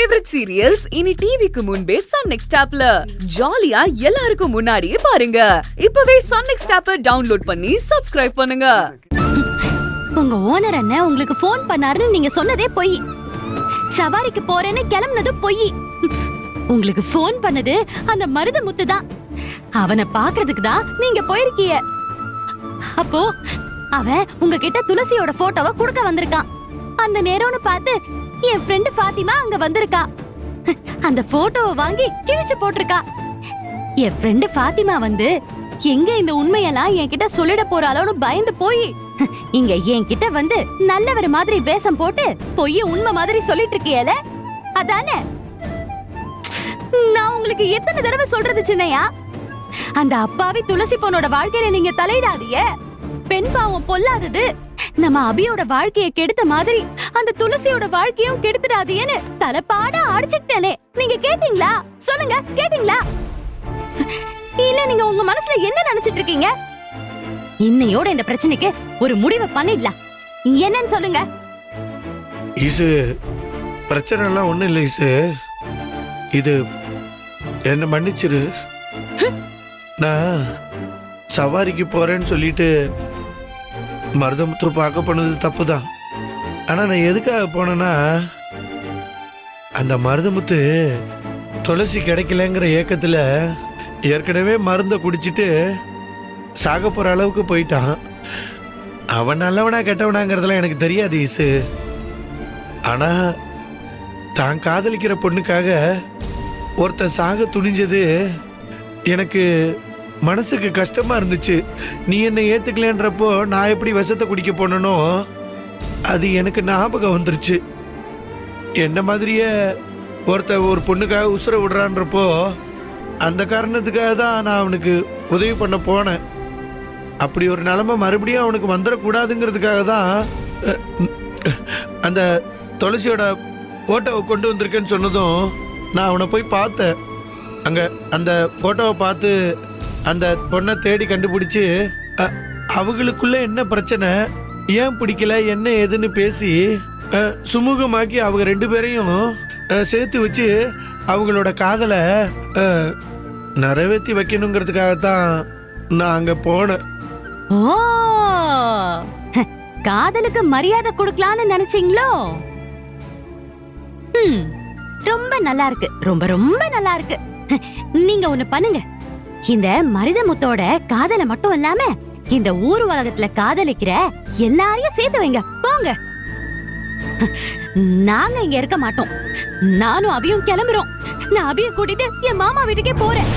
Favourite serials இனி டிவிக்கு முன்பே சன் நெக்ஸ்ட் ஆப்ல ஜாலியா எல்லாருக்கும் முன்னாடியே பாருங்க. இப்பவே சன் நெக்ஸ்ட் ஆப்பை டவுன்லோட் பண்ணி சப்ஸ்கிரைப் பண்ணுங்க. உங்க ஓனர் அண்ணன் உங்களுக்கு போன் பண்ணாருன்னு நீங்க சொன்னதே பொய். சவாரிக்கு போறேன்னு கிளம்புனது பொய். உங்களுக்கு போன் பண்ணது அந்த மருத முத்து தான். அவனை பாக்குறதுக்கு தான் நீங்க போயிருக்கீங்க. அப்போ அவன் உங்ககிட்ட துளசியோட போட்டோவை கொடுக்க வந்திருக்கான். அந்த நேரம்னு பார்த்து என் ஃப்ரெண்ட் ஃபாத்திமா அங்க வந்திருக்கா. அந்த போட்டோவை வாங்கி கிழிச்சு போட்டிருக்கா. என் ஃப்ரெண்ட் ஃபாத்திமா வந்து எங்க இந்த உண்மையெல்லாம் என்கிட்ட சொல்லிட போறாளோன்னு பயந்து போய் இங்க என்கிட்ட வந்து நல்லவர் மாதிரி வேஷம் போட்டு பொய்ய உண்மை மாதிரி சொல்லிட்டு இருக்கியல, அதானே? நான் உங்களுக்கு எத்தனை தடவை சொல்றது சின்னையா, அந்த அப்பாவி துளசி பொண்ணோட வாழ்க்கையில நீங்க தலையிடாதீங்க. பெண் பாவம் பொல்லாதது. நம்ம அபியோட வாழ்க்கையை கெடுத்த மாதிரி அந்த துளசியோட வாழ்க்கையும் கெடுத்துடாதீன்னு தலைப்பாட அடிச்சுட்டேனே. நீங்க கேட்டீங்களா? சொல்லுங்க, கேட்டீங்களா? இல்ல நீங்க உங்க மனசுல என்ன நினைச்சிட்டு இருக்கீங்க? இன்னையோட இந்த பிரச்சனைக்கு ஒரு முடிவை பண்ணிடலாம். என்னன்னு சொல்லுங்க. ஈசு, பிரச்சனை எல்லாம் ஒண்ணும் இல்லை ஈசு. இது என்ன மன்னிச்சிரு. நான் சவாரிக்கு போறேன்னு சொல்லிட்டு மருதமுத்து பார்க்க போனது தப்பு தான். ஆனால் நான் எதுக்காக போனேன்னா, அந்த மருதமுத்து துளசி கிடைக்கலங்கிற ஏக்கத்தில் ஏற்கனவே மருந்தை குடிச்சிட்டு சாக போகிற அளவுக்கு போயிட்டான். அவன் நல்லவனா கெட்டவனாங்கிறதுலாம் எனக்கு தெரியாது ஈசு. ஆனால் தான் காதலிக்கிற பொண்ணுக்காக ஒருத்தன் சாக துணிஞ்சது எனக்கு மனசுக்கு கஷ்டமா இருந்துச்சு. நீ என்னை ஏத்துக்கலன்றப்போ நான் எப்படி விஷத்தை குடிக்க போனனோ அது எனக்கு ஞாபகம் வந்துருச்சு. என்ன மாதிரியே ஒரு பொண்ணுக்காக உசுர விடுறான்றப்போ அந்த காரணத்துக்காக தான் நான் அவனுக்கு உதவி பண்ண போனேன். அப்படி ஒரு நிலைமை மறுபடியும் அவனுக்கு வந்துடக்கூடாதுங்கிறதுக்காக தான் அந்த துளசியோட போட்டோவை கொண்டு வந்திருக்கேன்னு சொன்னதும் நான் அவனை போய் பார்த்தேன். அங்கே அந்த போட்டோவை பார்த்து அந்த பொண்ணை தேடி கண்டுபிடிச்சு அவங்களுக்குள்ள என்ன பிரச்சனை, ஏன் பிடிக்கல, என்ன ஏதுன்னு பேசி சுமூகமாக்கி அவங்க ரெண்டு பேரையும் சேர்த்து வச்சு அவங்களோட காதலை நிறைவேற்றி வைக்கணுங்கிறதுக்காகத்தான் நான் அங்க போனேன். ஓ, காதலுக்கு மரியாதை கொடுக்கலான்னு நினைச்சீங்களோ? ரொம்ப நல்லா இருக்கு, ரொம்ப ரொம்ப நல்லா இருக்கு. நீங்க ஒண்ணு பண்ணுங்க. இந்த மருதமுத்தோட காதலை மட்டும் இல்லாம இந்த ஊர் உலகத்துல காதலிக்கிற எல்லாரையும் சேர்த்து வைங்க. போங்க, நாங்க இங்க இருக்க மாட்டோம். நானும் அபியும் கிளம்புறோம். நான் அபிய கூட்டிட்டு என் மாமா வீட்டுக்கே போறேன்.